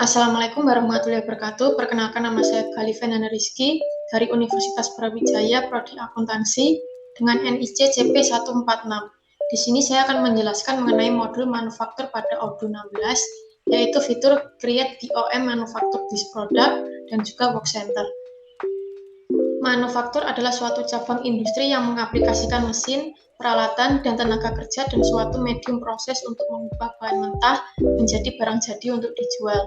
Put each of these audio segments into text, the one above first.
Assalamualaikum warahmatullahi wabarakatuh. Perkenalkan, nama saya Khalifa Nana Rizky dari Universitas Brawijaya, Prodi Akuntansi dengan NIC CP 146. Di sini saya akan menjelaskan mengenai modul manufaktur pada Odoo 16, yaitu fitur Create BOM Manufacture This Product dan juga Work Center. Manufaktur adalah suatu cabang industri yang mengaplikasikan mesin, peralatan, dan tenaga kerja dan suatu medium proses untuk mengubah bahan mentah menjadi barang jadi untuk dijual.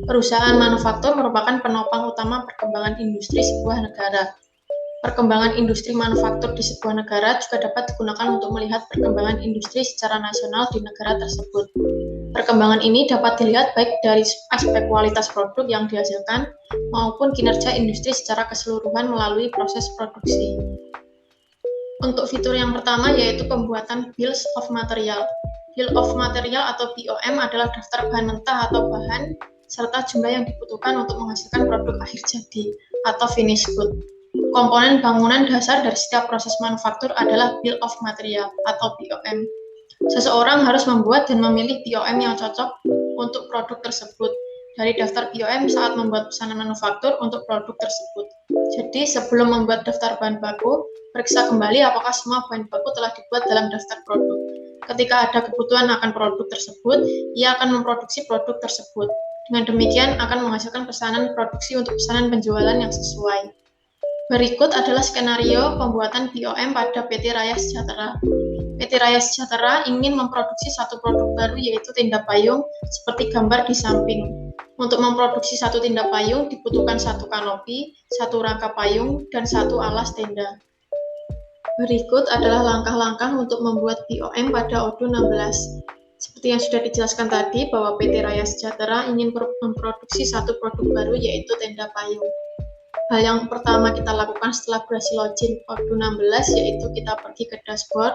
Perusahaan manufaktur merupakan penopang utama perkembangan industri sebuah negara. Perkembangan industri manufaktur di sebuah negara juga dapat digunakan untuk melihat perkembangan industri secara nasional di negara tersebut. Perkembangan ini dapat dilihat baik dari aspek kualitas produk yang dihasilkan maupun kinerja industri secara keseluruhan melalui proses produksi. Untuk fitur yang pertama yaitu pembuatan Bills of Material. Bill of Material atau BOM adalah daftar bahan mentah atau bahan serta jumlah yang dibutuhkan untuk menghasilkan produk akhir jadi atau finished good. Komponen bangunan dasar dari setiap proses manufaktur adalah Bill of Material atau BOM. Seseorang harus membuat dan memilih BOM yang cocok untuk produk tersebut dari daftar BOM saat membuat pesanan manufaktur untuk produk tersebut. Jadi sebelum membuat daftar bahan baku, periksa kembali apakah semua bahan baku telah dibuat dalam daftar produk. Ketika ada kebutuhan akan produk tersebut, ia akan memproduksi produk tersebut. Dengan demikian akan menghasilkan pesanan produksi untuk pesanan penjualan yang sesuai. Berikut adalah skenario pembuatan BOM pada PT Raya Sejahtera. PT Raya Sejahtera ingin memproduksi satu produk baru yaitu tenda payung seperti gambar di samping. Untuk memproduksi satu tenda payung dibutuhkan satu kanopi, satu rangka payung, dan satu alas tenda. Berikut adalah langkah-langkah untuk membuat BOM pada Odoo 16. Seperti yang sudah dijelaskan tadi bahwa PT Raya Sejahtera ingin memproduksi satu produk baru yaitu tenda payung. Hal yang pertama kita lakukan setelah berhasil login Odoo 16 yaitu kita pergi ke dashboard.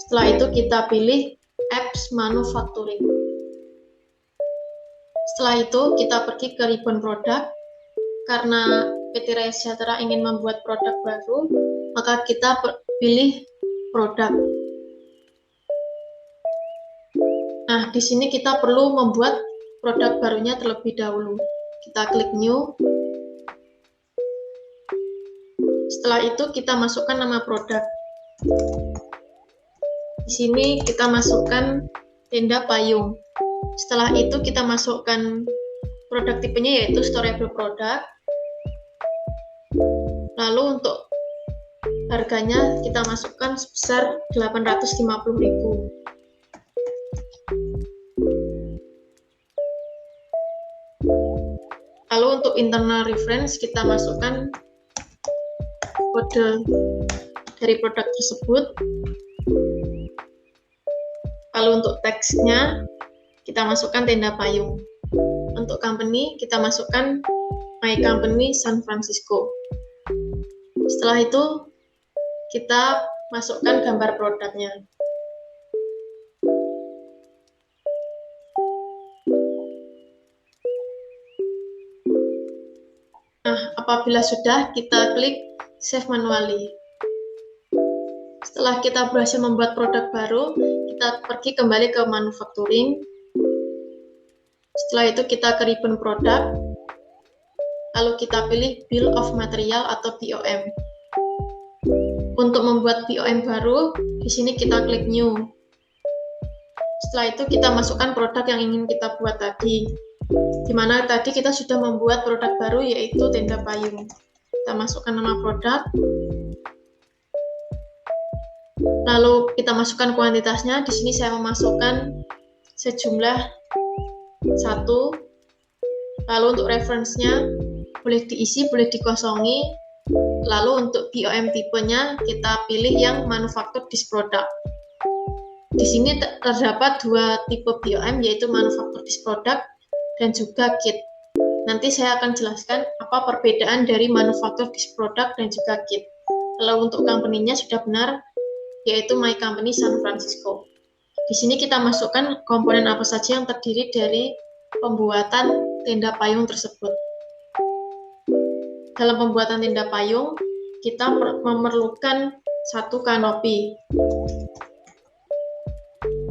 Setelah itu kita pilih Apps Manufacturing. Setelah itu kita pergi ke ribbon produk. Karena PT Raya Sejahtera ingin membuat produk baru, maka kita pilih produk. Nah, di sini kita perlu membuat produk barunya terlebih dahulu. Kita klik New. Setelah itu kita masukkan nama produk. Di sini kita masukkan tenda payung. Setelah itu kita masukkan produk tipenya yaitu storable product. Lalu untuk harganya kita masukkan sebesar 850.000. Lalu untuk internal reference kita masukkan kode dari produk tersebut. Lalu untuk teksnya kita masukkan tenda payung. Untuk company kita masukkan My Company San Francisco. Setelah itu kita masukkan gambar produknya. Nah, apabila sudah, kita klik Save Manually. Setelah kita berhasil membuat produk baru, kita pergi kembali ke manufacturing. Setelah itu kita ke ribbon produk, lalu kita pilih Bill of Material atau BOM. Untuk membuat BOM baru, di sini kita klik New. Setelah itu kita masukkan produk yang ingin kita buat tadi. Di mana tadi kita sudah membuat produk baru yaitu tenda payung. Kita masukkan nama produk. Lalu kita masukkan kuantitasnya. Di sini saya memasukkan sejumlah 1. Lalu untuk reference-nya boleh diisi, boleh dikosongi. Lalu untuk BOM tipenya kita pilih yang manufacture this product. Di sini terdapat dua tipe BOM yaitu manufacture this product dan juga kit. Nanti saya akan jelaskan apa perbedaan dari manufacture this product dan juga kit. Lalu untuk company-nya sudah benar, yaitu My Company San Francisco. Di sini kita masukkan komponen apa saja yang terdiri dari pembuatan tenda payung tersebut. Dalam pembuatan tenda payung, kita memerlukan satu kanopi.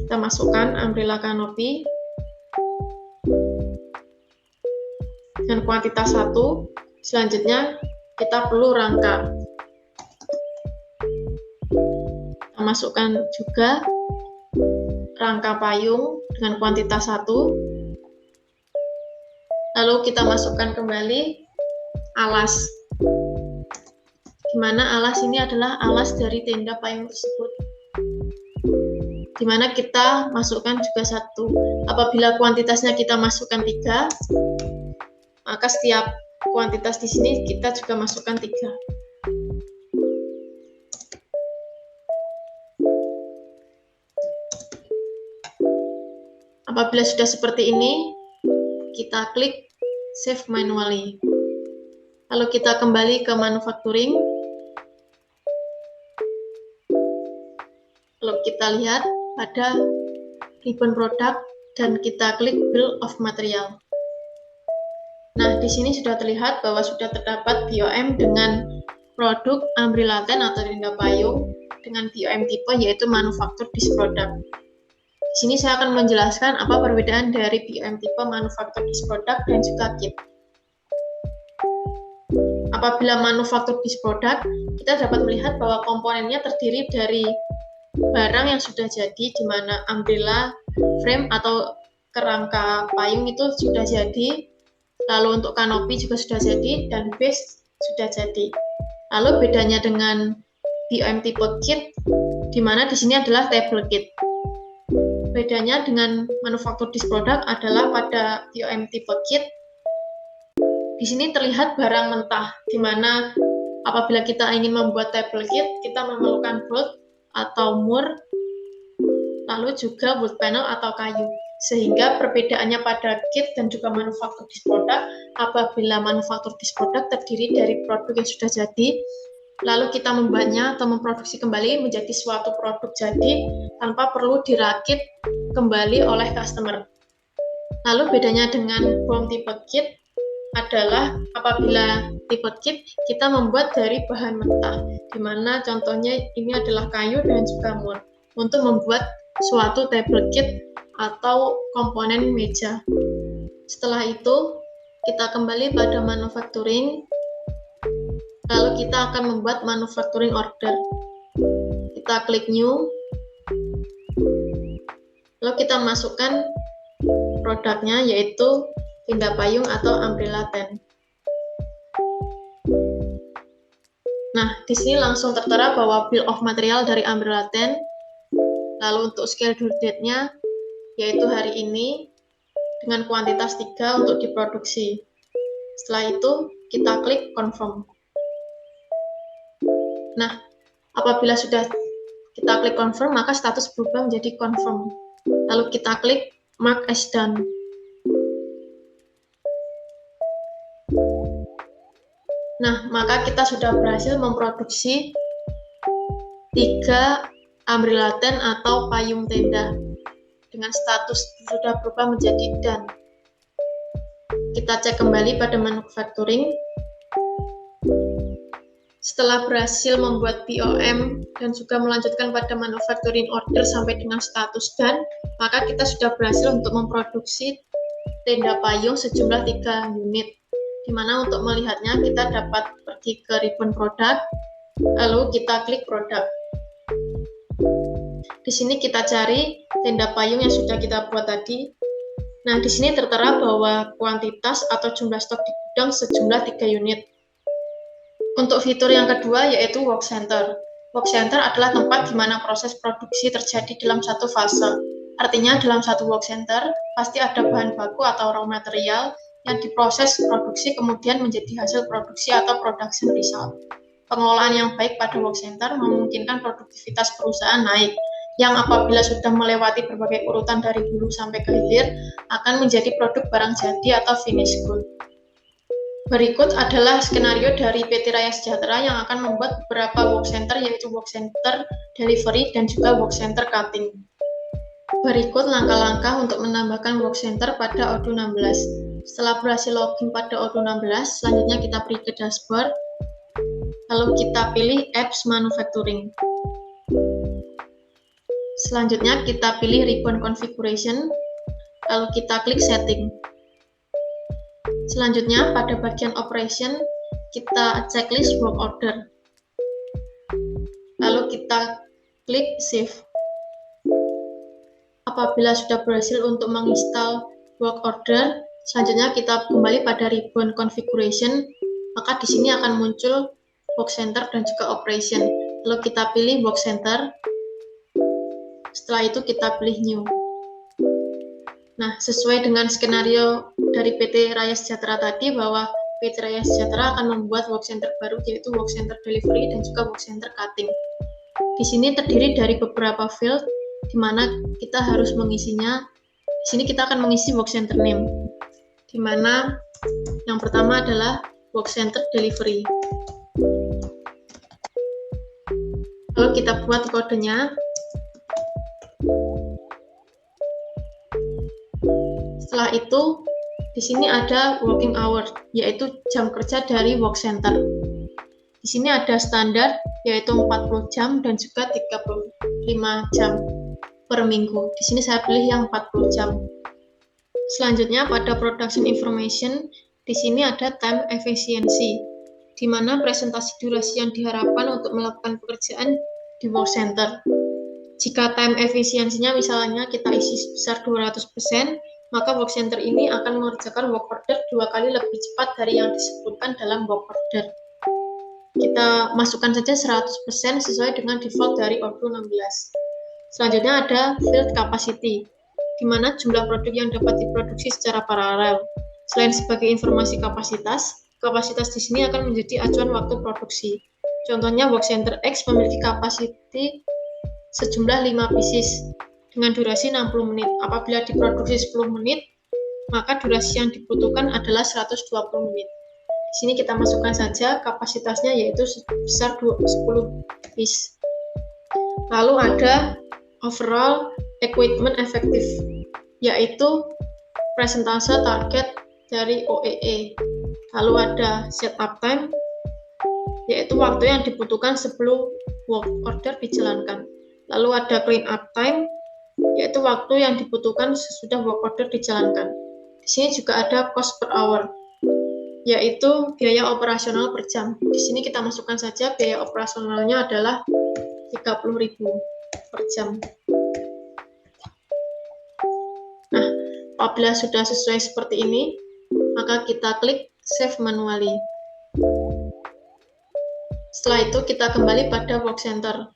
Kita masukkan umbrella kanopi. dengan kuantitas 1. Selanjutnya kita perlu rangka. Kita masukkan juga rangka payung dengan kuantitas 1. Lalu kita masukkan kembali alas. Di mana alas ini adalah alas dari tenda payung tersebut. Di mana kita masukkan juga 1. Apabila kuantitasnya kita masukkan 3, maka setiap kuantitas di sini kita juga masukkan 3. Apabila sudah seperti ini, kita klik Save Manually. Lalu kita kembali ke manufacturing. Lalu kita lihat pada ribbon product dan kita klik Bill of Material. Nah, di sini sudah terlihat bahwa sudah terdapat BOM dengan produk umbrella tent atau tenda payung dengan BOM tipe yaitu Manufactured Disk Product. Di sini saya akan menjelaskan apa perbedaan dari BOM tipe Manufactured Disk Product dan juga kit. Apabila Manufactured Disk Product, kita dapat melihat bahwa komponennya terdiri dari barang yang sudah jadi, di mana umbrella, frame atau kerangka payung itu sudah jadi, lalu untuk kanopi juga sudah jadi, dan base sudah jadi. Lalu bedanya dengan BOM tipe kit, di mana di sini adalah table kit. Bedanya dengan Manufactured Disk Product adalah pada BOM tipe kit, di sini terlihat barang mentah, di mana apabila kita ingin membuat table kit, kita memerlukan bolt atau mur, lalu juga wood panel atau kayu. Sehingga perbedaannya pada kit dan juga Manufactured Disk Product, apabila Manufactured Disk Product terdiri dari produk yang sudah jadi, lalu kita membuatnya atau memproduksi kembali menjadi suatu produk jadi tanpa perlu dirakit kembali oleh customer. Lalu bedanya dengan BOM tipe kit adalah apabila tipe kit kita membuat dari bahan mentah, di mana contohnya ini adalah kayu dan juga mur untuk membuat suatu table kit atau komponen meja. Setelah itu kita kembali pada manufacturing, lalu kita akan membuat manufacturing order. Kita klik new, lalu kita masukkan produknya yaitu tenda payung atau umbrella tent. Nah, di sini langsung tertera bahwa bill of material dari umbrella tent. Lalu untuk schedule date-nya yaitu hari ini dengan kuantitas 3 untuk diproduksi. Setelah itu kita klik confirm. Nah, apabila sudah kita klik confirm, maka status berubah menjadi confirm. Lalu kita klik mark as done. Nah, maka kita sudah berhasil memproduksi 3 umbrella tent atau payung tenda dengan status sudah berubah menjadi done. Kita cek kembali pada manufacturing. Setelah berhasil membuat BOM dan juga melanjutkan pada manufacturing order sampai dengan status done, maka kita sudah berhasil untuk memproduksi tenda payung sejumlah 3 unit. Di mana untuk melihatnya kita dapat pergi ke ribbon product, lalu kita klik product. Di sini kita cari tenda payung yang sudah kita buat tadi. Nah, di sini tertera bahwa kuantitas atau jumlah stok di gudang sejumlah 3 unit. Untuk fitur yang kedua yaitu work center. Work center adalah tempat di mana proses produksi terjadi dalam satu fase. Artinya dalam satu work center pasti ada bahan baku atau raw material yang diproses produksi kemudian menjadi hasil produksi atau production result. Pengelolaan yang baik pada work center memungkinkan produktivitas perusahaan naik, yang apabila sudah melewati berbagai urutan dari hulu sampai ke hilir akan menjadi produk barang jadi atau finished good. Berikut adalah skenario dari PT Raya Sejahtera yang akan membuat beberapa work center, yaitu work center delivery dan juga work center cutting. Berikut langkah-langkah untuk menambahkan work center pada Odoo 16. Setelah berhasil login pada Odoo 16, selanjutnya kita pergi ke dashboard, lalu kita pilih apps manufacturing. Selanjutnya kita pilih ribbon configuration, lalu kita klik setting. Selanjutnya, pada bagian operation, kita checklist work order. Lalu kita klik save. Apabila sudah berhasil untuk menginstal work order, selanjutnya kita kembali pada ribbon configuration, maka di sini akan muncul work center dan juga operation. Lalu kita pilih work center. Setelah itu kita pilih new. Nah, sesuai dengan skenario dari PT Raya Sejahtera tadi, bahwa PT Raya Sejahtera akan membuat work center baru, yaitu work center delivery dan juga work center cutting. Di sini terdiri dari beberapa field, di mana kita harus mengisinya. Di sini kita akan mengisi work center name, di mana yang pertama adalah work center delivery. Lalu kita buat kodenya. Setelah itu, di sini ada working hour, yaitu jam kerja dari work center. Di sini ada standar, yaitu 40 jam dan juga 35 jam per minggu. Di sini saya pilih yang 40 jam. Selanjutnya pada production information, di sini ada time efficiency, di mana presentasi durasi yang diharapkan untuk melakukan pekerjaan di work center. Jika time efisiensinya misalnya kita isi sebesar 200%, maka work center ini akan mengerjakan work order 2 kali lebih cepat dari yang disebutkan dalam work order. Kita masukkan saja 100% sesuai dengan default dari Odoo 16. Selanjutnya ada field capacity, di mana jumlah produk yang dapat diproduksi secara paralel. Selain sebagai informasi kapasitas di sini akan menjadi acuan waktu produksi. Contohnya work center X memiliki kapasiti sejumlah 5 pieces dengan durasi 60 menit. Apabila diproduksi 10 menit, maka durasi yang dibutuhkan adalah 120 menit. Di sini kita masukkan saja kapasitasnya, yaitu sebesar 10 piece. Lalu ada overall equipment effective, yaitu persentase target dari OEE. Lalu ada setup time, yaitu waktu yang dibutuhkan sebelum work order dijalankan. Lalu ada clean up time, yaitu waktu yang dibutuhkan sesudah work order dijalankan. Di sini juga ada cost per hour, yaitu biaya operasional per jam. Di sini kita masukkan saja biaya operasionalnya adalah 30.000 per jam. Nah, apabila sudah sesuai seperti ini, maka kita klik save manually. Setelah itu kita kembali pada work center.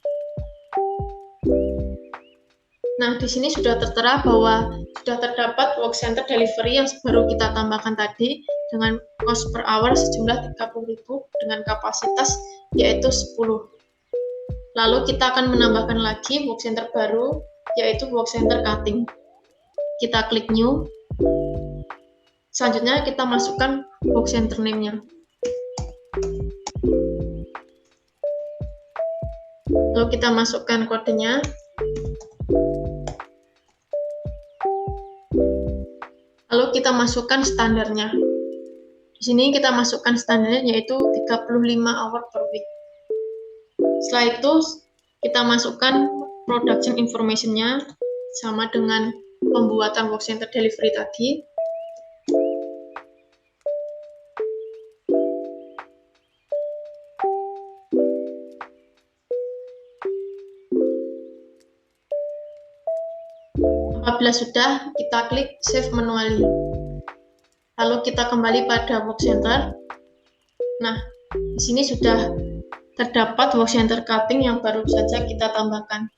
Nah, di sini sudah tertera bahwa sudah terdapat work center delivery yang baru kita tambahkan tadi dengan cost per hour sejumlah 30.000 dengan kapasitas yaitu 10. Lalu kita akan menambahkan lagi work center baru, yaitu work center cutting. Kita klik new. Selanjutnya kita masukkan work center name-nya. Lalu kita masukkan kodenya. Lalu kita masukkan standarnya. Di sini kita masukkan standarnya, yaitu 35 hour per week. Setelah itu kita masukkan production information-nya sama dengan pembuatan work center delivery tadi. Apabila sudah, kita klik save manually. Lalu kita kembali pada work center. Nah, di sini sudah terdapat work center cutting yang baru saja kita tambahkan.